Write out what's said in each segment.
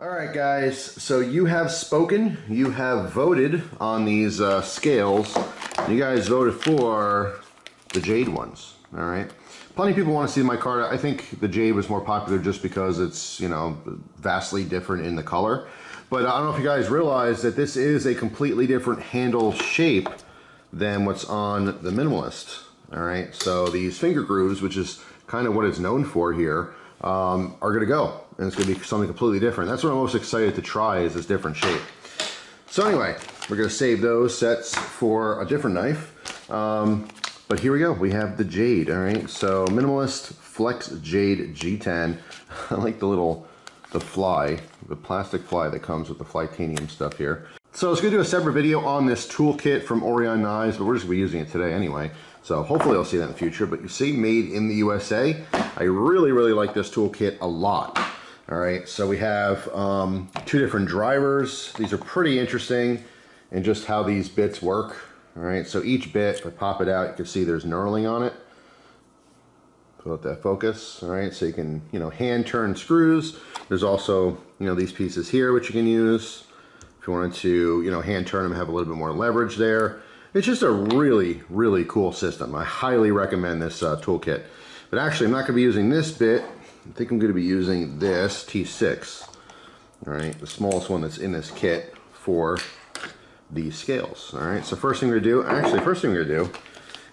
Alright guys, so you have spoken, you have voted on these scales. You guys voted for the jade ones, alright? Plenty of people want to see my card. I think the jade was more popular just because it's, you know, vastly different in the color. But I don't know if you guys realize that this is a completely different handle shape than what's on the Minimalist, alright? So these finger grooves, which is kind of what it's known for here, are going to go, and it's going to be something completely different. That's what I'm most excited to try, is this different shape. So anyway, we're going to save those sets for a different knife. But here we go. We have the jade. All right. So Minimalist Flex Jade G10. I like the fly, the plastic fly that comes with the Flytanium stuff here. So I was going to do a separate video on this toolkit from Orion Knives, but we're just going to be using it today anyway. So hopefully I'll see that in the future. But you see, made in the USA. I really, really like this toolkit a lot. All right, so we have two different drivers. These are pretty interesting in just how these bits work. All right, so each bit, if I pop it out, you can see there's knurling on it. Pull out that focus. All right, so you can, you know, hand turn screws. There's also, you know, these pieces here which you can use if you wanted to, you know, hand turn them, have a little bit more leverage there. It's just a really, really cool system. I highly recommend this toolkit. But actually, I'm not going to be using this bit. I think I'm going to be using this T6. All right, the smallest one that's in this kit for these scales. All right, so first thing we're going to do, actually, first thing we're going to do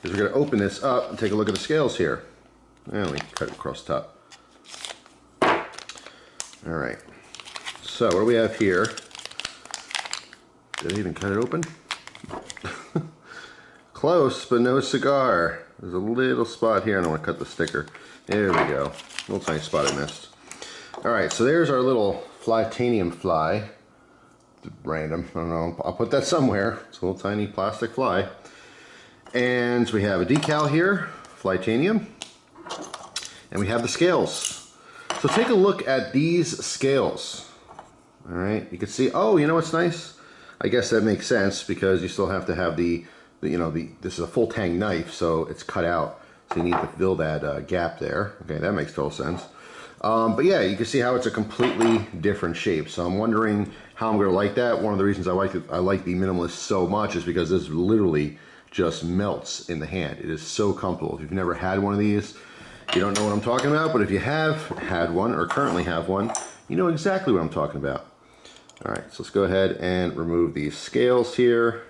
is we're going to open this up and take a look at the scales here. And we cut it across the top. All right, so what do we have here? Did I even cut it open? Close, but no cigar. There's a little spot here. I don't want to cut the sticker. There we go. Little tiny spot I missed. Alright, so there's our little Flytanium fly. Random. I don't know. I'll put that somewhere. It's a little tiny plastic fly. And we have a decal here. Flytanium. And we have the scales. So take a look at these scales. Alright, you can see, oh, you know what's nice? I guess that makes sense because you still have to have this is a full tang knife, so it's cut out. So you need to fill that gap there. Okay, that makes total sense. But yeah, you can see how it's a completely different shape. So I'm wondering how I'm going to like that. One of the reasons I like the Minimalist so much is because this literally just melts in the hand. It is so comfortable. If you've never had one of these, you don't know what I'm talking about. But if you have had one or currently have one, you know exactly what I'm talking about. All right, so let's go ahead and remove these scales here.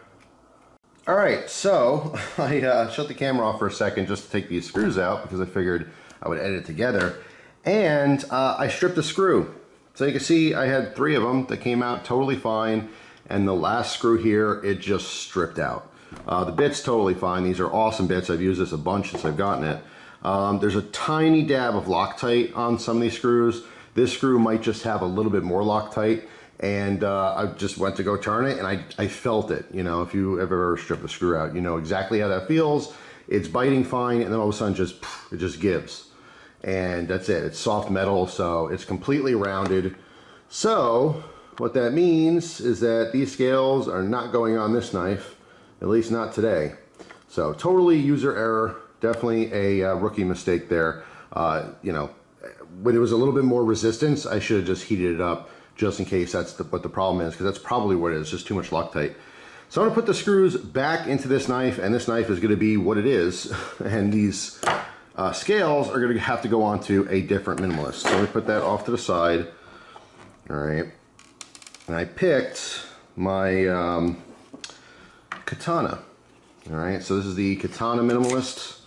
All right, so I shut the camera off for a second just to take these screws out because I figured I would edit it together. And I stripped the screw. So you can see I had 3 of them that came out totally fine. And the last screw here, it just stripped out. The bit's totally fine. These are awesome bits. I've used this a bunch since I've gotten it. There's a tiny dab of Loctite on some of these screws. This screw might just have a little bit more Loctite. And I just went to go turn it, and I felt it. You know, if you ever strip a screw out, you know exactly how that feels. It's biting fine, and then all of a sudden it just gives. And that's it. It's soft metal, so it's completely rounded. So what that means is that these scales are not going on this knife, at least not today. So totally user error. Definitely a rookie mistake there. You know, when there was a little bit more resistance, I should have just heated it up, just in case that's what the problem is, because that's probably what it is, just too much Loctite. So I'm going to put the screws back into this knife, and this knife is going to be what it is, and these scales are going to have to go onto a different Minimalist. So let me put that off to the side. All right, and I picked my Katana. All right, so this is the Katana Minimalist.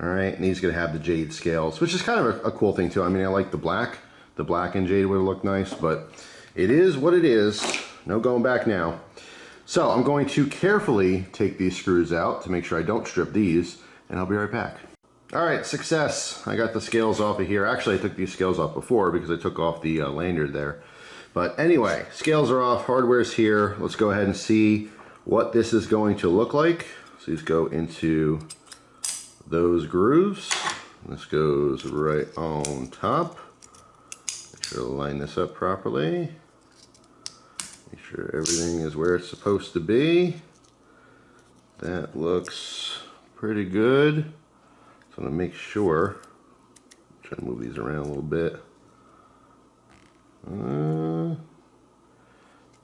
All right, and he's going to have the jade scales, which is kind of a cool thing too. I mean, I like the black. The black and jade would look nice, but it is what it is. No going back now. So I'm going to carefully take these screws out to make sure I don't strip these, and I'll be right back. All right, success. I got the scales off of here. Actually, I took these scales off before because I took off the lanyard there. But anyway, scales are off, hardware's here. Let's go ahead and see what this is going to look like. So these go into those grooves. This goes right on top. Make sure to line this up properly. Make sure everything is where it's supposed to be. That looks pretty good. So I'm going to make sure. Try to move these around a little bit.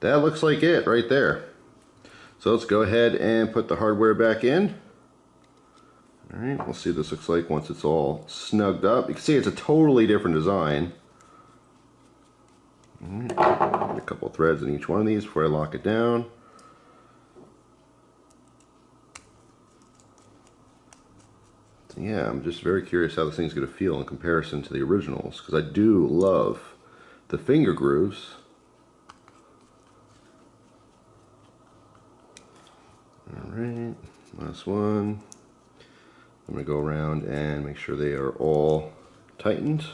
that looks like it right there. So let's go ahead and put the hardware back in. All right, we'll see what this looks like once it's all snugged up. You can see it's a totally different design. All right, a couple threads in each one of these before I lock it down. So yeah, I'm just very curious how this thing's going to feel in comparison to the originals, because I do love the finger grooves. Alright, last one. I'm going to go around and make sure they are all tightened.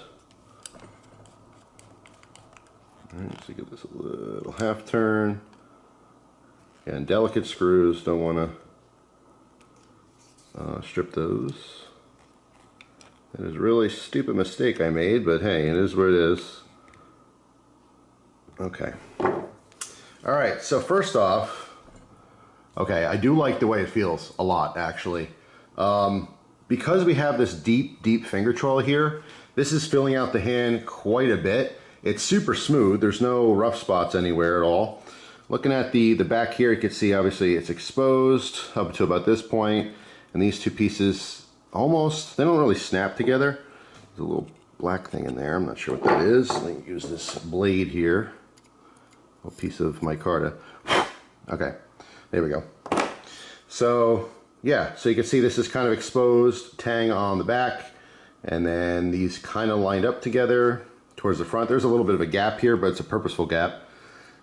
Alright, so give this a little half turn. And delicate screws, don't want to strip those. That is a really stupid mistake I made, but hey, it is what it is. Okay. Alright, so first off, okay, I do like the way it feels a lot, actually. Because we have this deep finger troll here, this is filling out the hand quite a bit. It's super smooth. There's no rough spots anywhere at all. Looking at the back here, you can see obviously it's exposed up to about this point, and these two pieces almost, they don't really snap together. There's a little black thing in there. I'm not sure what that is. Let me use this blade here. A piece of micarta. Okay. There we go. So yeah, so you can see this is kind of exposed, tang on the back, and then these kind of lined up together towards the front. There's a little bit of a gap here, but it's a purposeful gap.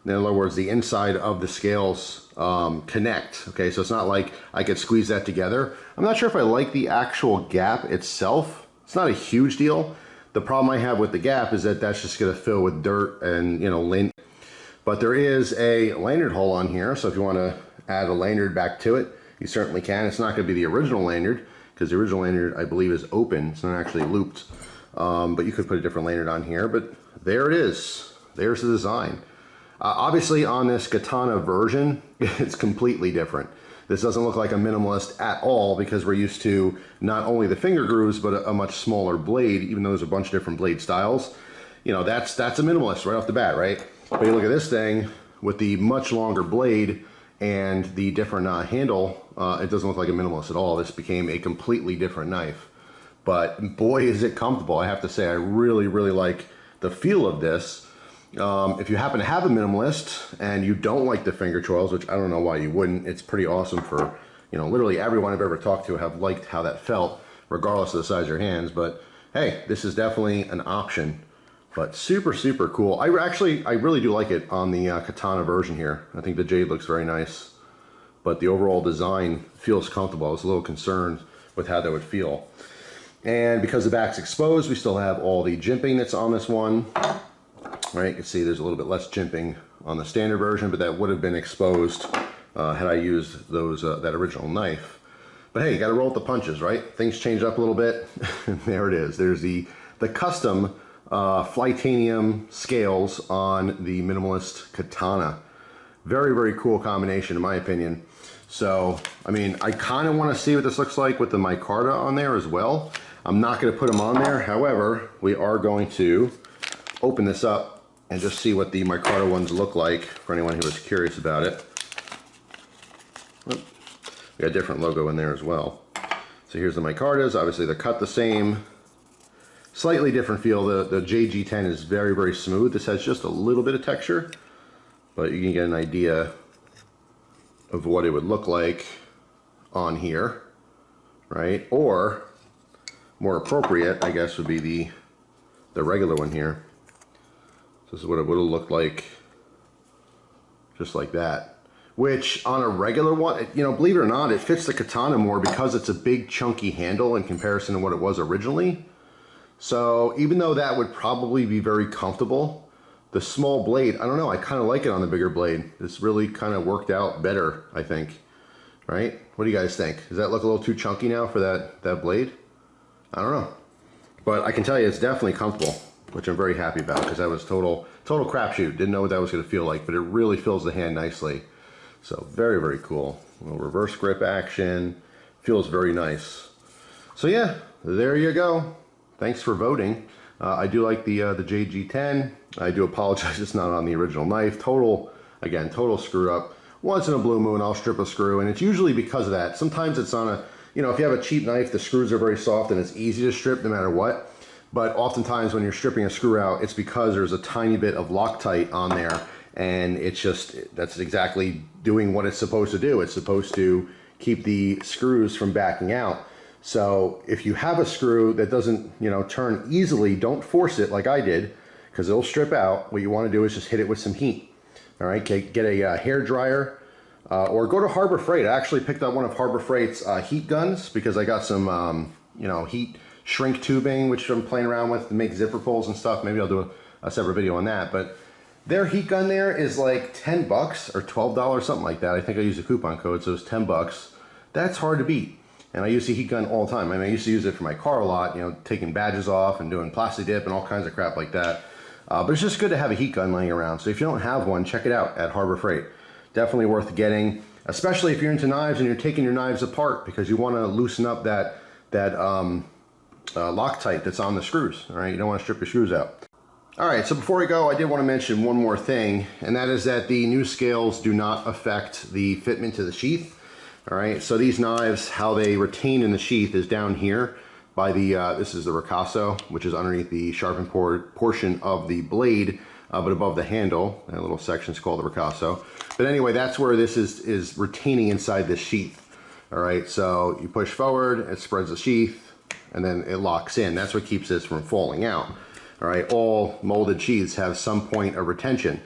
In other words, the inside of the scales connect. Okay, so it's not like I could squeeze that together. I'm not sure if I like the actual gap itself. It's not a huge deal. The problem I have with the gap is that that's just going to fill with dirt and, you know, lint. But there is a lanyard hole on here, so if you want to add a lanyard back to it, you certainly can. It's not going to be the original lanyard, because the original lanyard, I believe, is open. It's not actually looped. But you could put a different lanyard on here. But there it is. There's the design. Obviously, on this Katana version, it's completely different. This doesn't look like a minimalist at all, because we're used to not only the finger grooves, but a much smaller blade, even though there's a bunch of different blade styles. You know, that's a minimalist right off the bat, right? But you look at this thing with the much longer blade and the different handle, it doesn't look like a minimalist at all. This became a completely different knife. But boy, is it comfortable. I have to say, I really like the feel of this. If you happen to have a minimalist and you don't like the finger trolls, which I don't know why you wouldn't, it's pretty awesome for, you know, literally everyone I've ever talked to have liked how that felt, regardless of the size of your hands. But hey, this is definitely an option. But super cool. I really do like it on the Katana version here. I think the jade looks very nice, but the overall design feels comfortable. I was a little concerned with how that would feel. And because the back's exposed, we still have all the jimping that's on this one. Right, you can see there's a little bit less jimping on the standard version, but that would have been exposed had I used those that original knife. But hey, you got to roll with the punches, right? Things changed up a little bit. There it is. There's the custom Flytanium scales on the Minimalist Katana. Very cool combination in my opinion. So, I mean, I kind of want to see what this looks like with the micarta on there as well. I'm not going to put them on there. However, we are going to open this up and just see what the micarta ones look like for anyone who was curious about it. Oh, we got a different logo in there as well. So here's the micartas. Obviously they're cut the same. Slightly different feel. The JG10 is very smooth. This has just a little bit of texture, but you can get an idea of what it would look like on here, right? Or more appropriate, I guess, would be the regular one here. This is what it would have looked like, just like that. Which on a regular one, you know, believe it or not, it fits the Katana more because it's a big chunky handle in comparison to what it was originally. So even though that would probably be very comfortable, the small blade, I don't know, I kind of like it on the bigger blade. This really kind of worked out better, I think. Right? What do you guys think? Does that look a little too chunky now for that blade? I don't know. But I can tell you it's definitely comfortable, which I'm very happy about, because that was total crapshoot. Didn't know what that was going to feel like, but it really fills the hand nicely. So very cool. A little reverse grip action. Feels very nice. So yeah, there you go. Thanks for voting. I do like the JG10. I do apologize it's not on the original knife. Again, total screw up. Once in a blue moon, I'll strip a screw, and it's usually because of that. Sometimes it's on a, you know, if you have a cheap knife, the screws are very soft and it's easy to strip no matter what. But oftentimes when you're stripping a screw out, it's because there's a tiny bit of Loctite on there, and it's just, that's exactly doing what it's supposed to do. It's supposed to keep the screws from backing out. So if you have a screw that doesn't, you know, turn easily, don't force it like I did, because it'll strip out. What you want to do is just hit it with some heat. All right, get a hair dryer, or go to Harbor Freight. I actually picked up one of Harbor Freight's heat guns because I got some, you know, heat shrink tubing, which I'm playing around with to make zipper pulls and stuff. Maybe I'll do a separate video on that. But their heat gun there is like 10 bucks or $12, something like that. I think I used a coupon code, so it's 10 bucks. That's hard to beat. And I use the heat gun all the time. I mean, I used to use it for my car a lot, you know, taking badges off and doing plastic dip and all kinds of crap like that. But it's just good to have a heat gun laying around. So if you don't have one, check it out at Harbor Freight. Definitely worth getting, especially if you're into knives and you're taking your knives apart because you want to loosen up that Loctite that's on the screws. All right, you don't want to strip your screws out. All right, so before we go, I did want to mention one more thing, and that is that the new scales do not affect the fitment to the sheath. All right, so these knives, how they retain in the sheath is down here by the, this is the ricasso, which is underneath the sharpened portion of the blade, but above the handle. That little section is called the ricasso. But anyway, that's where this is retaining inside the sheath. All right, so you push forward, it spreads the sheath, and then it locks in. That's what keeps this from falling out. All right, all molded sheaths have some point of retention.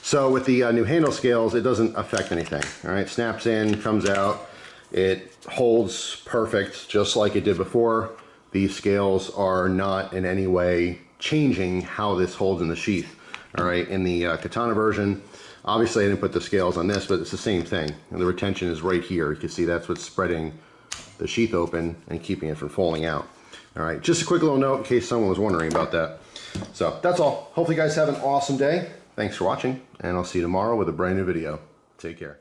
So with the new handle scales, it doesn't affect anything. All right, snaps in, comes out. It holds perfect, just like it did before. These scales are not in any way changing how this holds in the sheath. All right, in the Katana version, obviously I didn't put the scales on this, but it's the same thing. And the retention is right here. You can see that's what's spreading the sheath open and keeping it from falling out. All right, just a quick little note in case someone was wondering about that. So that's all. Hopefully you guys have an awesome day. Thanks for watching, and I'll see you tomorrow with a brand new video. Take care.